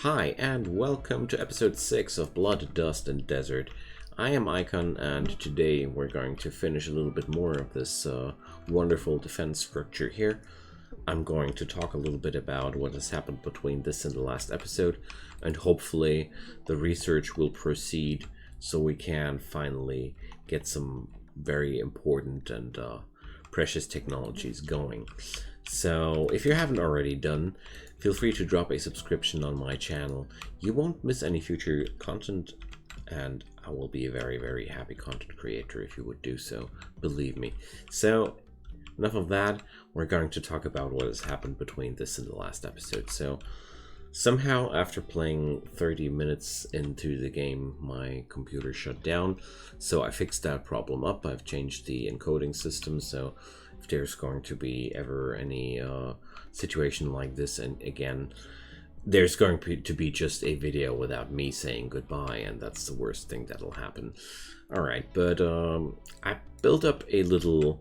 Hi, and welcome to episode 6 of Blood, Dust, and Desert. I am Icon, and today we're going to finish a little bit more of this wonderful defense structure here. I'm going to talk a little bit about what has happened between this and the last episode, and hopefully the research will proceed so we can finally get some very important and precious technologies going. So if you haven't already done, feel free to drop a subscription on my channel. You won't miss any future content, and I will be a very happy content creator if you would do so, believe me. So enough of that, we're going to talk about what has happened between this and the last episode. So somehow after playing 30 minutes into the game, my computer shut down, so I fixed that problem up. I've changed the encoding system, so if there's going to be ever any situation like this, and again, there's going to be just a video without me saying goodbye, and that's the worst thing that'll happen. Alright, but I built up a little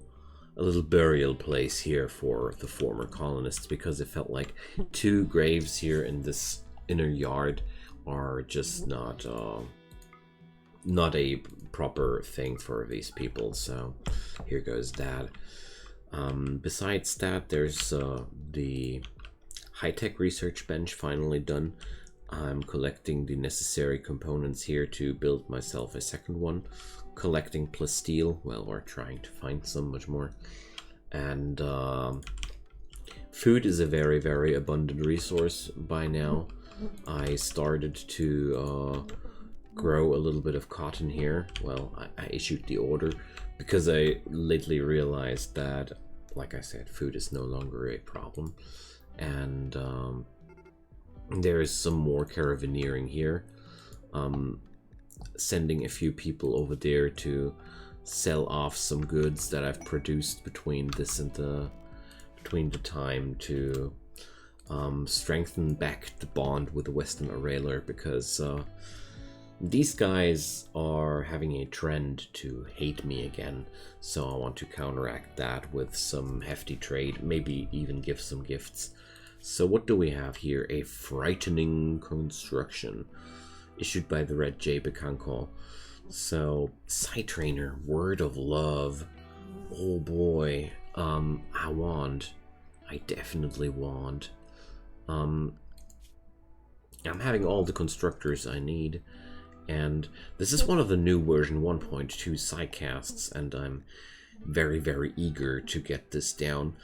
burial place here for the former colonists, because it felt like two graves here in this inner yard are just not a proper thing for these people, so here goes that. Besides that, there's the high-tech research bench finally done. I'm collecting the necessary components here to build myself a second one. Collecting plasteel, well, we're trying to find some much more. And food is a very abundant resource by now. I started to grow a little bit of cotton here. Well, I issued the order because I lately realized that, like I said, food is no longer a problem. And there is some more caravaneering here. Sending a few people over there to sell off some goods that I've produced between this and the time to strengthen back the bond with the Western Arailer, because these guys are having a trend to hate me again, so I want to counteract that with some hefty trade, maybe even give some gifts. So what do we have here? A frightening construction issued by the Red Jay Bekanko. So Side Trainer, Word of Love. Oh boy, I definitely want. I'm having all the constructors I need. And this is one of the new version 1.2 sidecasts, and I'm very eager to get this down.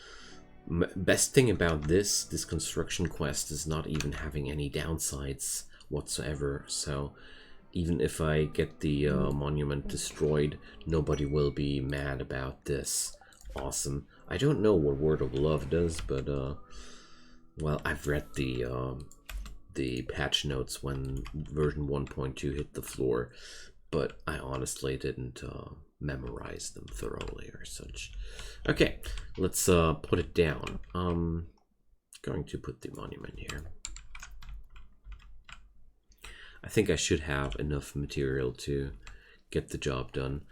Best thing about this construction quest is not even having any downsides whatsoever, so even if I get the monument destroyed, nobody will be mad about this. Awesome. I don't know what Word of Love does, but well, I've read the patch notes when version 1.2 hit the floor, but I honestly didn't memorize them thoroughly or such. Okay, let's put it down. Going to put the monument here. I think I should have enough material to get the job done.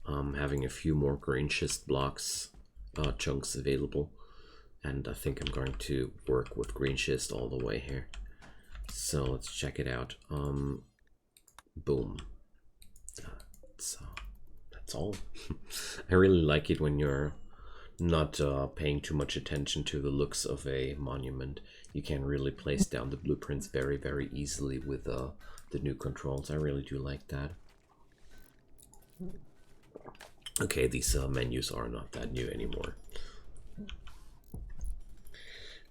Having a few more green schist blocks chunks available, and I think I'm going to work with green schist all the way here. So let's check it out. Boom. That's all. I really like it when you're not paying too much attention to the looks of a monument. You can really place down the blueprints very easily with the new controls. I really do like that. Okay, these menus are not that new anymore.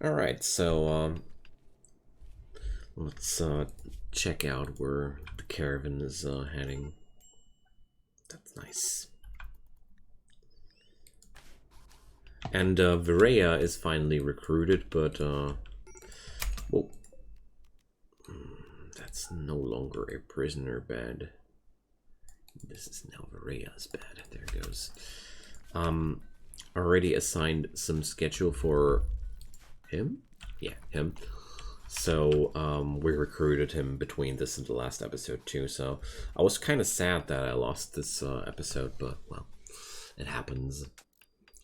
Alright, so let's check out where the caravan is heading. That's nice. And Virea is finally recruited, but whoa. That's no longer a prisoner bed. This is now Virea's bed. There it goes. Already assigned some schedule for him? Yeah, him. So we recruited him between this and the last episode too, so I was kind of sad that I lost this episode, but well, it happens.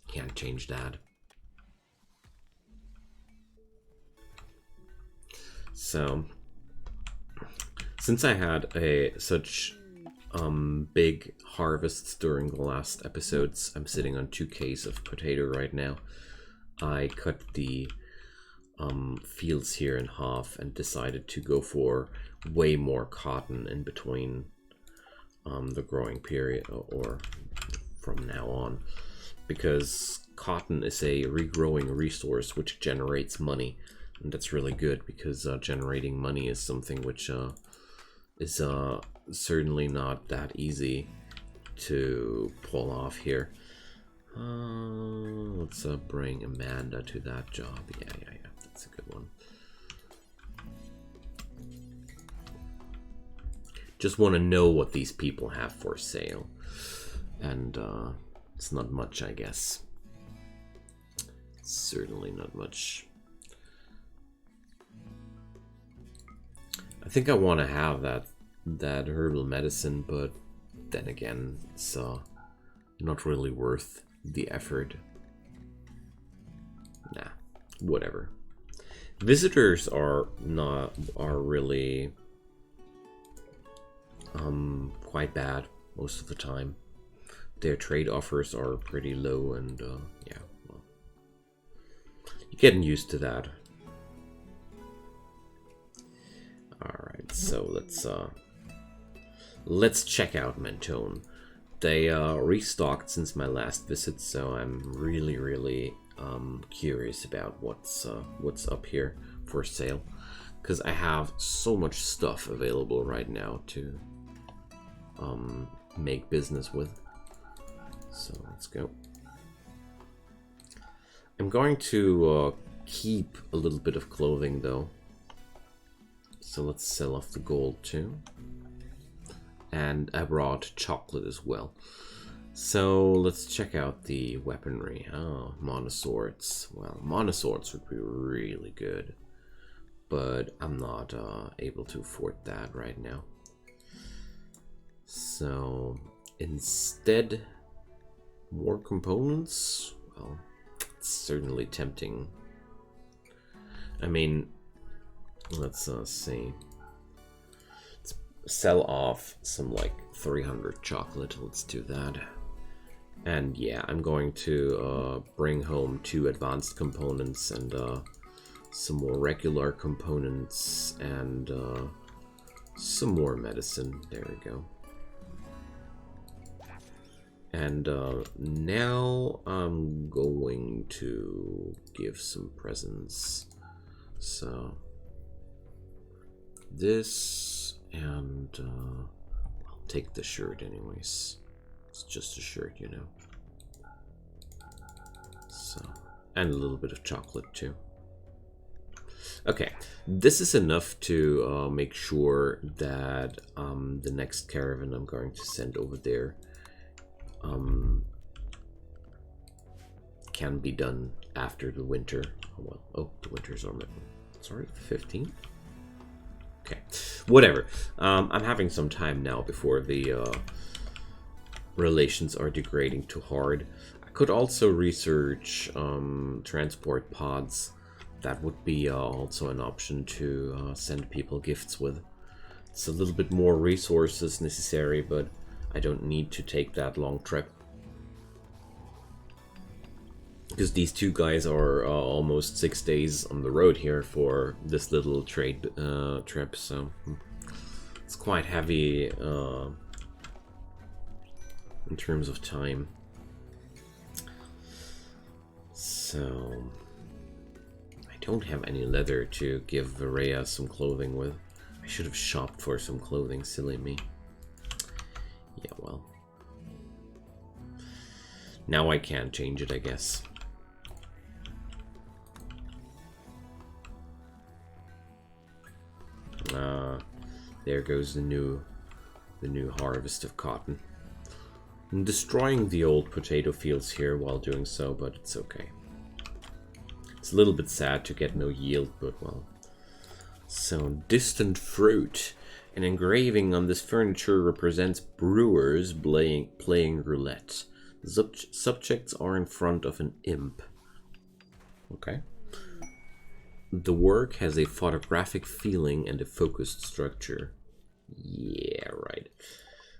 Can't change that. So Since I had such big harvests during the last episodes, I'm sitting on 2 Ks of potato right now. I cut the fields here in half and decided to go for way more cotton in between the growing period, or from now on, because cotton is a regrowing resource which generates money, and that's really good, because generating money is something which is certainly not that easy to pull off here. Let's bring Amanda to that job. Yeah, that's a good one. Just want to know what these people have for sale, and it's not much, I guess. Certainly not much. I think I want to have that herbal medicine, but then again, it's not really worth the effort. Nah, whatever. Visitors are really quite bad most of the time. Their trade offers are pretty low, and yeah, well, you're getting used to that. Alright, so let's check out Mentone. They restocked since my last visit, so I'm really curious about what's up here for sale, because I have so much stuff available right now to make business with. So let's go. I'm going to keep a little bit of clothing though. So let's sell off the gold too. And I brought chocolate as well. So let's check out the weaponry. Oh, monoswords. Well, monoswords would be really good, but I'm not able to afford that right now. So instead, more components? Well, it's certainly tempting. I mean, let's see. Let's sell off some like 300 chocolate. Let's do that. And yeah, I'm going to bring home 2 advanced components and some more regular components and some more medicine. There we go. And now I'm going to give some presents. So this, and I'll take the shirt anyways. It's just a shirt, you know. So, and a little bit of chocolate too. Okay, this is enough to make sure that the next caravan I'm going to send over there can be done after the winter. Well, oh, the winter's on the, sorry, 15th? Okay, whatever. I'm having some time now before the relations are degrading too hard. I could also research transport pods. That would be also an option to send people gifts with. It's a little bit more resources necessary, but I don't need to take that long trip. Because these 2 guys are almost 6 days on the road here for this little trade trip, so it's quite heavy in terms of time. So I don't have any leather to give Varaya some clothing with. I should have shopped for some clothing, silly me. Yeah, well. Now I can't change it, I guess. There goes the new harvest of cotton. I'm destroying the old potato fields here while doing so, but it's okay. It's a little bit sad to get no yield, but well. So, distant fruit. An engraving on this furniture represents brewers playing roulette. Subjects are in front of an imp. Okay. The work has a photographic feeling and a focused structure. Yeah, right.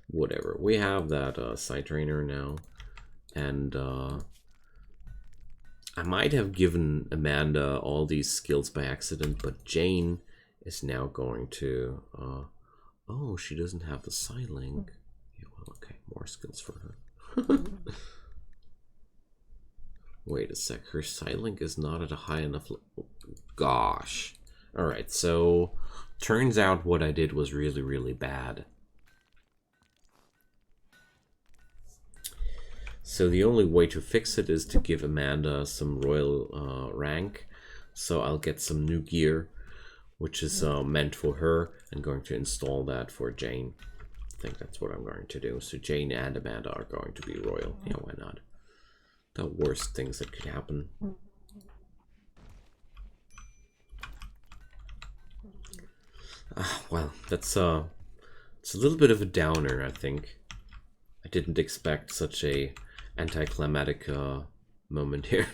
Whatever. We have that side trainer now. And I might have given Amanda all these skills by accident, but Jane is now going to... oh, she doesn't have the Psylink. Yeah, well, okay. More skills for her. Wait a sec. Her Psylink is not at a high enough... Gosh. Alright, so... Turns out what I did was really, really bad. So the only way to fix it is to give Amanda some royal rank. So I'll get some new gear, which is meant for her, and going to install that for Jane. I think that's what I'm going to do. So Jane and Amanda are going to be royal. Yeah, why not? The worst things that could happen. Well, that's it's a little bit of a downer, I think. I didn't expect such a anticlimactic moment here.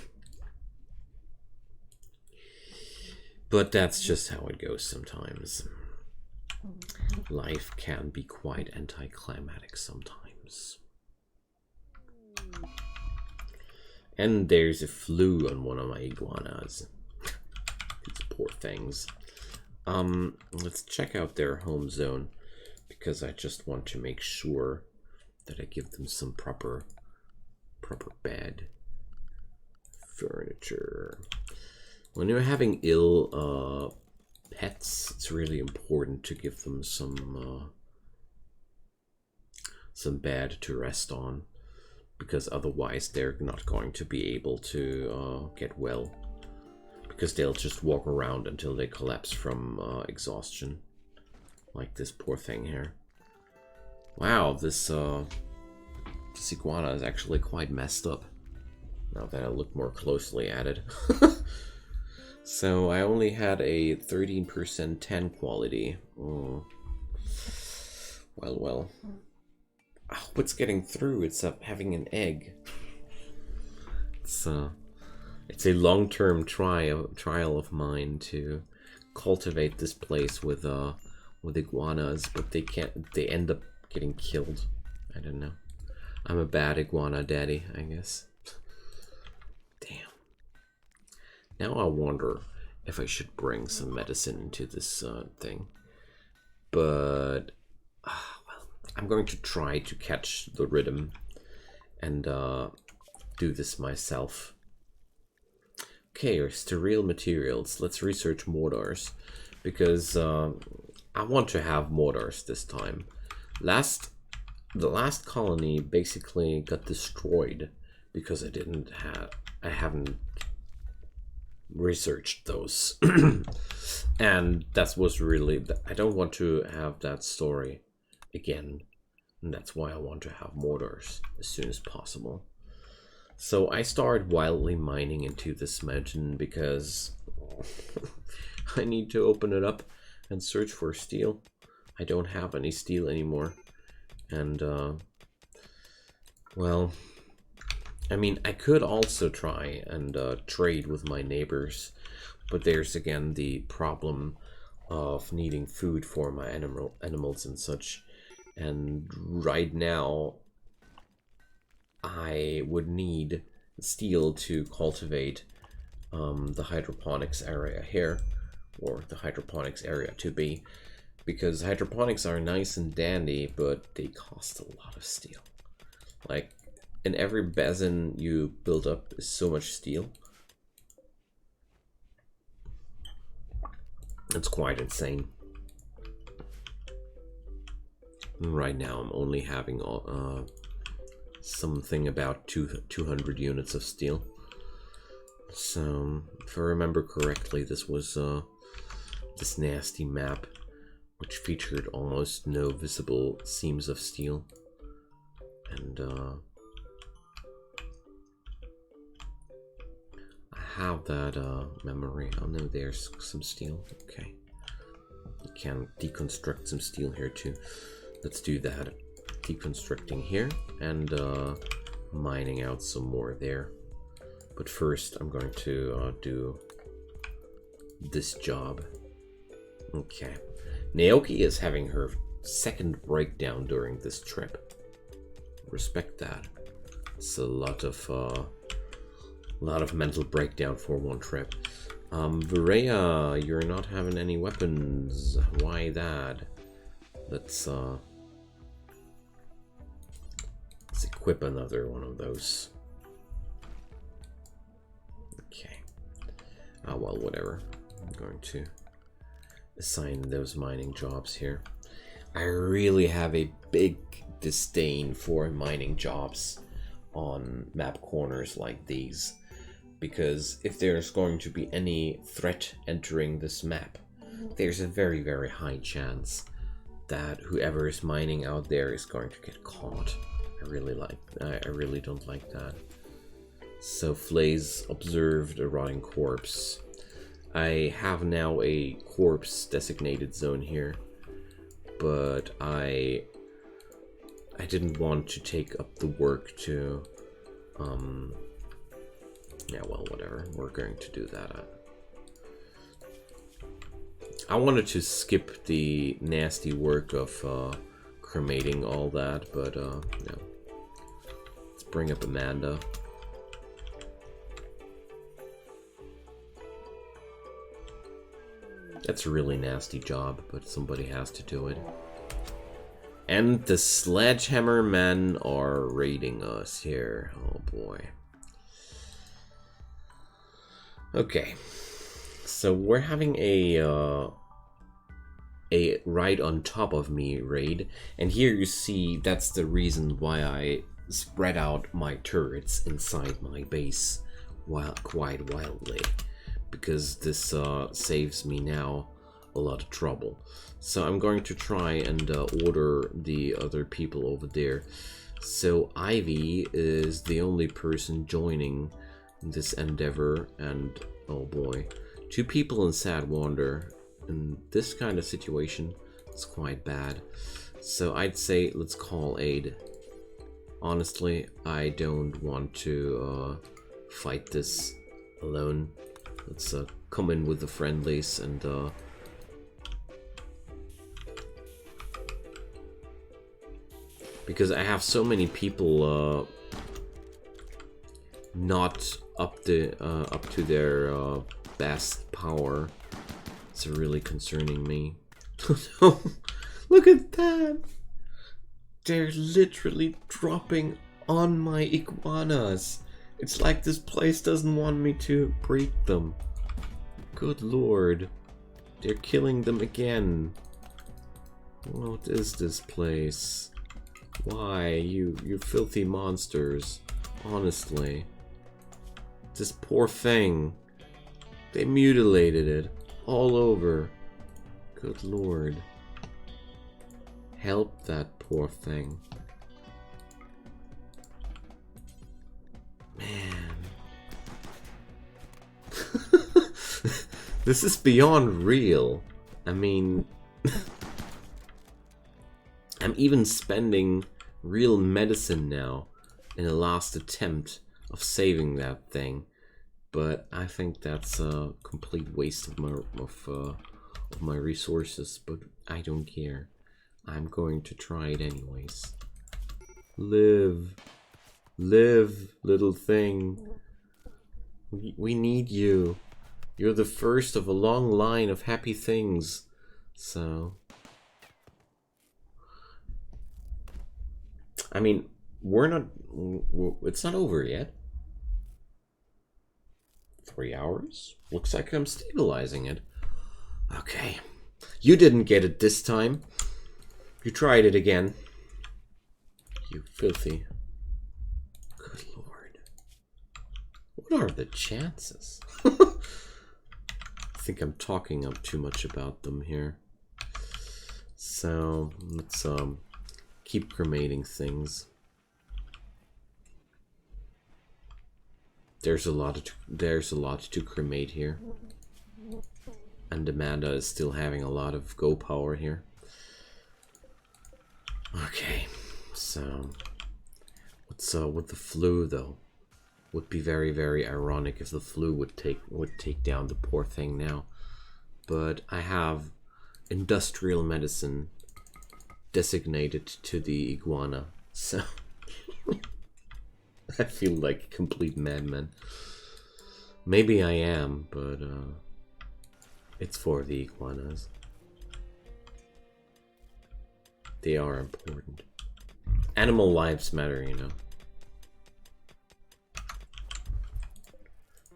But that's just how it goes sometimes. Life can be quite anticlimactic sometimes. And there's a flu on one of my iguanas. These poor things. Let's check out their home zone, because I just want to make sure that I give them some proper bed, furniture. When you're having ill pets, it's really important to give them some bed to rest on, because otherwise they're not going to be able to get well. Because they'll just walk around until they collapse from exhaustion. Like this poor thing here. Wow, this iguana is actually quite messed up. Now that I look more closely at it. So I only had a 13% tan quality. Oh. Well. I hope it's getting through. It's having an egg. It's a long-term trial of mine to cultivate this place with iguanas, but they can't. They end up getting killed. I don't know. I'm a bad iguana daddy, I guess. Damn. Now I wonder if I should bring some medicine into this thing, but well, I'm going to try to catch the rhythm and do this myself. Okay, sterile materials. Let's research mortars, because I want to have mortars this time. The last colony basically got destroyed because I haven't researched those. And that was really, I don't want to have that story again. And that's why I want to have mortars as soon as possible. So I started wildly mining into this mountain because I need to open it up and search for steel. I don't have any steel anymore. And, well, I mean, I could also try and trade with my neighbors, but there's again the problem of needing food for my animals and such. And right now, I would need steel to cultivate the hydroponics area here, or the hydroponics area to be, because hydroponics are nice and dandy, but they cost a lot of steel. Like, in every basin you build up is so much steel. It's quite insane. Right now I'm only having something about 200 units of steel. So, if I remember correctly, this was this nasty map, which featured almost no visible seams of steel. And I have that memory. Oh no, there's some steel. Okay. You can deconstruct some steel here too. Let's do that. Deconstructing here and mining out some more there. But first I'm going to do this job. Okay. Naoki is having her second breakdown during this trip. Respect that. It's a lot of mental breakdown for one trip. Varea, you're not having any weapons. Why that? Let's equip another one of those. Okay. Ah, well, whatever. I'm going to assign those mining jobs here. I really have a big disdain for mining jobs on map corners like these, because if there's going to be any threat entering this map, there's a very, very high chance that whoever is mining out there is going to get caught. I really don't like that. So Flays observed a rotting corpse. I have now a corpse designated zone here, but I didn't want to take up the work to yeah, well, whatever, we're going to do that. I wanted to skip the nasty work of cremating all that, but no. Let's bring up Amanda. That's a really nasty job, but somebody has to do it. And the sledgehammer men are raiding us here. Oh boy. Okay. So we're having a right on top of me raid, and here you see that's the reason why I spread out my turrets inside my base quite wildly, because this saves me now a lot of trouble. So I'm going to try and order the other people over there. So Ivy is the only person joining this endeavor, and oh boy, 2 people in Sad Wander. In this kind of situation, it's quite bad. So I'd say let's call aid. Honestly, I don't want to fight this alone. Let's come in with the friendlies and because I have so many people not up to their best power. It's really concerning me. Look at that! They're literally dropping on my iguanas. It's like this place doesn't want me to breed them. Good lord. They're killing them again. What is this place? Why, you filthy monsters. Honestly. This poor thing. They mutilated it. All over. Good lord. Help that poor thing. Man. This is beyond real. I mean... I'm even spending real medicine now in a last attempt of saving that thing. But I think that's a complete waste of my resources, but I don't care. I'm going to try it anyways. Live. Live, little thing. We need you. You're the first of a long line of happy things. So... I mean, it's not over yet. 3 hours? Looks like I'm stabilizing it. Okay. You didn't get it this time. You tried it again. You filthy. Good lord. What are the chances? I think I'm talking up too much about them here. So, let's keep cremating things. There's a lot to cremate here. And Amanda is still having a lot of go power here. Okay, so what's with the flu though? Would be very, very ironic if the flu would take down the poor thing now. But I have industrial medicine designated to the iguana. So I feel like a complete madman. Maybe I am, but it's for the iguanas. They are important. Animal lives matter, you know.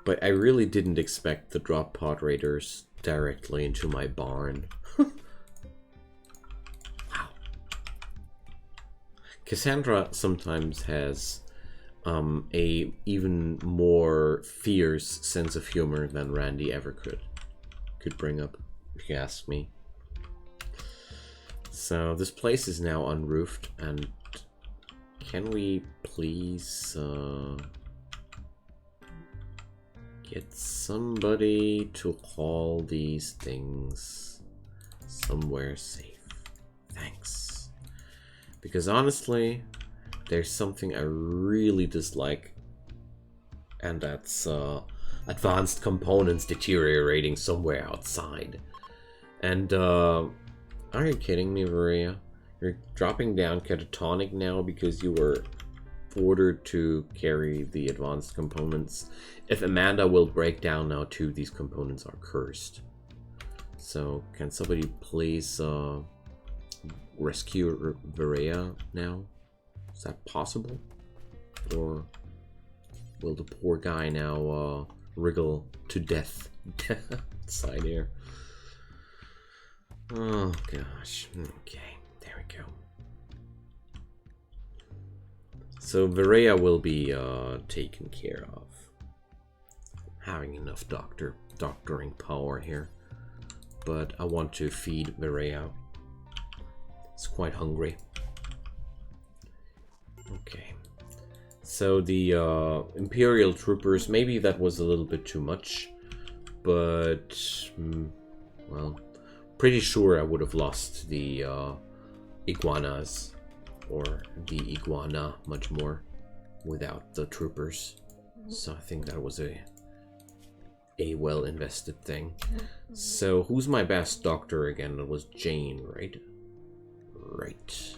But I really didn't expect the drop pod raiders directly into my barn. Wow. Cassandra sometimes has a even more fierce sense of humor than Randy ever could bring up, if you ask me. So this place is now unroofed, and can we please get somebody to haul these things somewhere safe? Thanks. Because honestly, there's something I really dislike, and that's advanced components deteriorating somewhere outside. And are you kidding me, Maria? You're dropping down catatonic now because you were ordered to carry the advanced components. If Amanda will break down now too, these components are cursed. So can somebody please rescue Varea now? Is that possible? Or will the poor guy now wriggle to death inside here? Oh gosh. Okay, there we go. So Varea will be taken care of. Having enough doctoring power here. But I want to feed Varea. It's quite hungry. Okay. So the Imperial troopers, maybe that was a little bit too much. But, well, pretty sure I would have lost the iguanas. Or the iguana much more without the troopers. So I think that was a well invested thing. So who's my best doctor again? It was Jane, right? Right.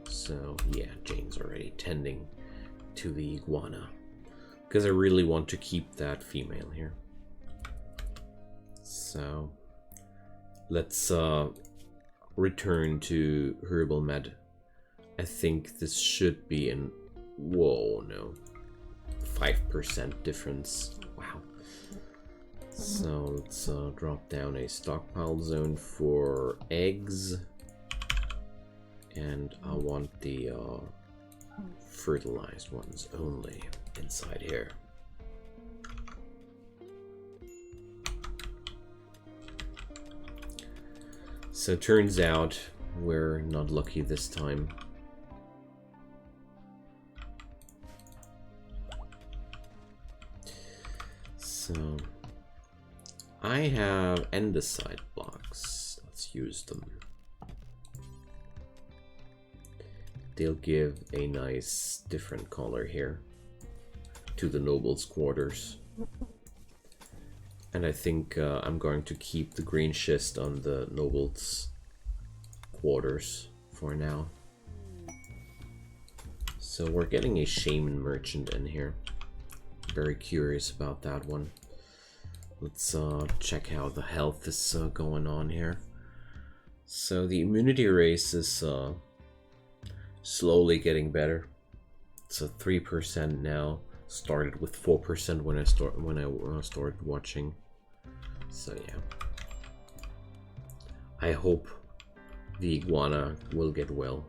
So yeah, Jane's already tending to the iguana. Because I really want to keep that female here. So let's return to Herbal Med. I think this should be an... Whoa, no. 5% difference. Wow. So let's drop down a stockpile zone for eggs. And I want the fertilized ones only inside here. So turns out we're not lucky this time. So I have andesite blocks. Let's use them. They'll give a nice different color here to the nobles' quarters. And I think I'm going to keep the green schist on the nobles' quarters for now. So we're getting a shaman merchant in here. Very curious about that one. Let's check how the health is going on here. So the immunity race is slowly getting better. It's 3% now. Started with 4% when I started watching. So yeah. I hope the iguana will get well.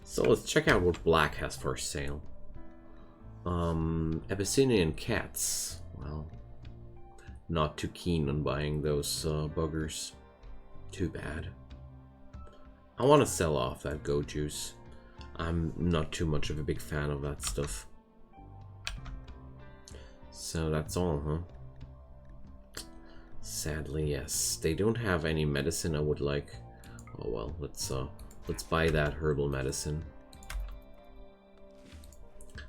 So let's check out what Black has for sale. Abyssinian cats. Well, not too keen on buying those buggers. Too bad. I want to sell off that goat juice. I'm not too much of a big fan of that stuff. So that's all, huh? Sadly, yes. They don't have any medicine I would like. Oh well, let's buy that herbal medicine.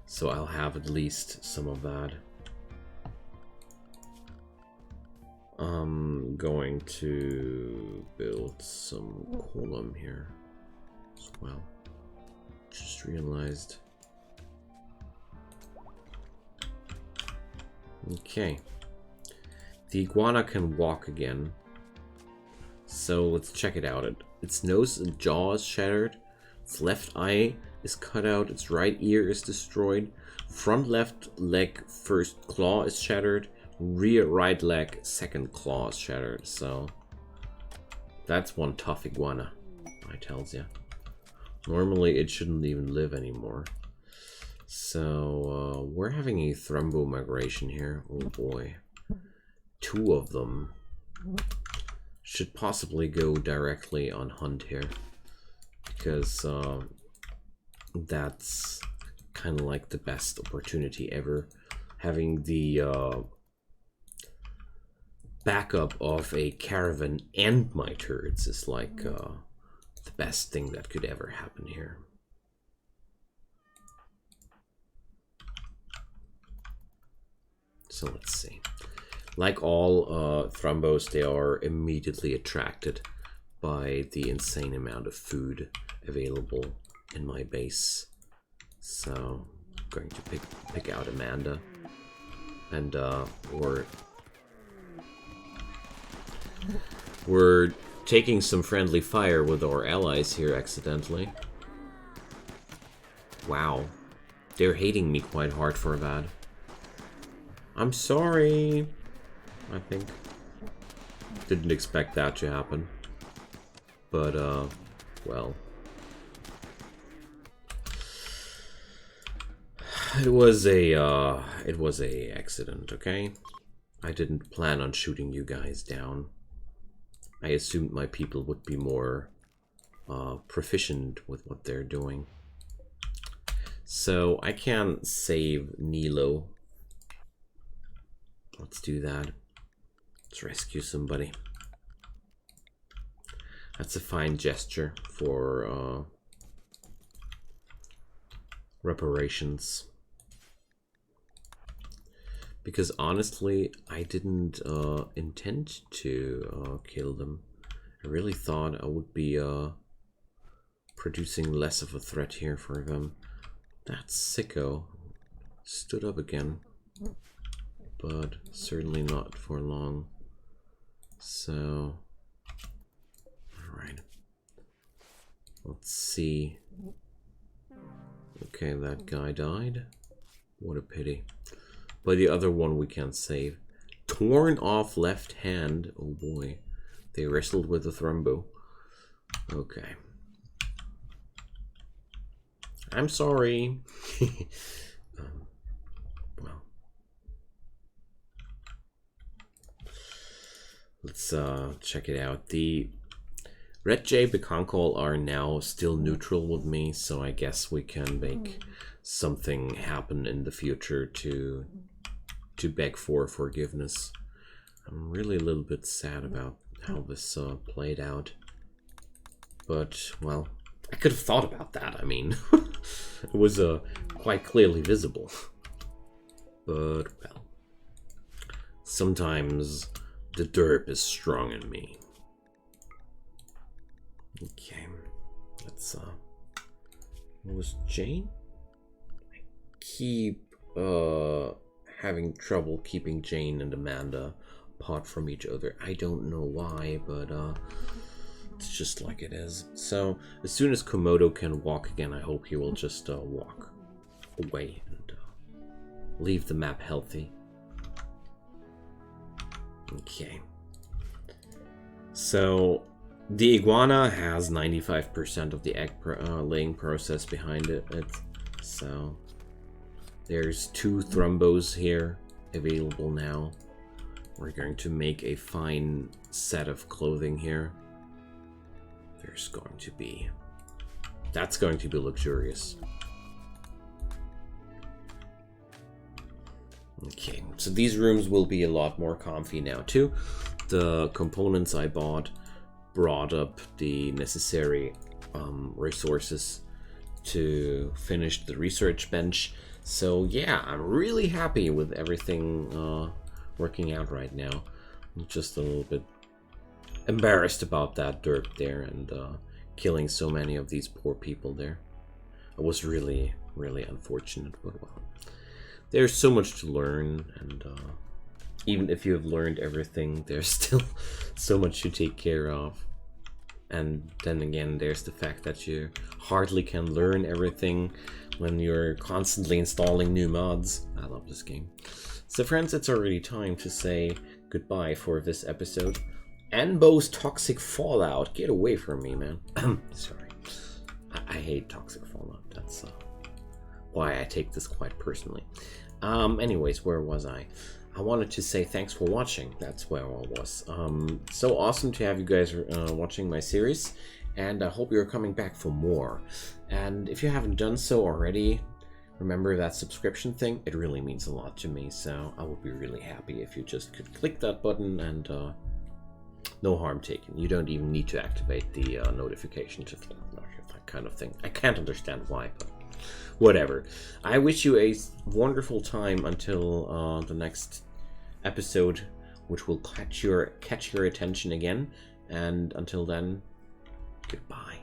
So I'll have at least some of that. going to build some column here as well. Just realized. Okay. The iguana can walk again. So let's check it out. Its nose and jaw is shattered. Its left eye is cut out. Its right ear is destroyed. Front left leg first claw is shattered. Rear right leg second claw is shattered. So that's one tough iguana, I tells ya. Normally it shouldn't even live anymore. So we're having a thrombo migration here. Oh boy. 2 of them. Should possibly go directly on hunt here. Because that's kind of like the best opportunity ever. Having the backup of a caravan and my turrets is like the best thing that could ever happen here. So let's see. Like all thrombos, they are immediately attracted by the insane amount of food available in my base. So I'm going to pick out Amanda, and we're taking some friendly fire with our allies here accidentally. Wow, they're hating me quite hard for that. I'm sorry. I think didn't expect that to happen, but well, it was a accident. Okay, I didn't plan on shooting you guys down. I assumed my people would be more proficient with what they're doing. So I can save Nilo. Let's do that. Let's rescue somebody. That's a fine gesture for reparations. Because honestly, I didn't intend to kill them. I really thought I would be producing less of a threat here for them. That sicko stood up again. But certainly not for long. So, alright. Let's see. Okay, that guy died. What a pity. But the other one we can't save. Torn off left hand. Oh boy. They wrestled with the thrombo. Okay. I'm sorry. Well. Let's check it out. The Red Jay Bekonkol are now still neutral with me, so I guess we can make something happen in the future to beg for forgiveness. I'm really a little bit sad about how this played out. But, well, I could have thought about that. I mean, it was quite clearly visible. But, well, sometimes the derp is strong in me. Okay, let's what was Jane? I keep having trouble keeping Jane and Amanda apart from each other. I don't know why, but it's just like it is. So as soon as Komodo can walk again, I hope he will just walk away and leave the map healthy. Okay. So the iguana has 95% of the egg laying process behind it. So there's 2 thrombos here available now. We're going to make a fine set of clothing here. There's going to be... That's going to be luxurious. Okay, so these rooms will be a lot more comfy now too. The components I bought brought up the necessary resources to finish the research bench. So yeah, I'm really happy with everything working out right now. I'm just a little bit embarrassed about that dirt there and killing so many of these poor people there. It was really, really unfortunate, but well. There's so much to learn, and even if you have learned everything, there's still so much to take care of. And then again, there's the fact that you hardly can learn everything when you're constantly installing new mods. I love this game. So friends, it's already time to say goodbye for this episode. Anbo's Toxic Fallout. Get away from me, man. Sorry. I hate Toxic Fallout. That's why I take this quite personally. Anyways, where was I? I wanted to say thanks for watching. That's where I was. So awesome to have you guys watching my series, and I hope you're coming back for more. And if you haven't done so already, remember that subscription thing. It really means a lot to me, so I would be really happy if you just could click that button, and no harm taken. You don't even need to activate the notification, just that kind of thing. I can't understand why, but whatever. I wish you a wonderful time until the next episode, which will catch your attention again. And until then, goodbye.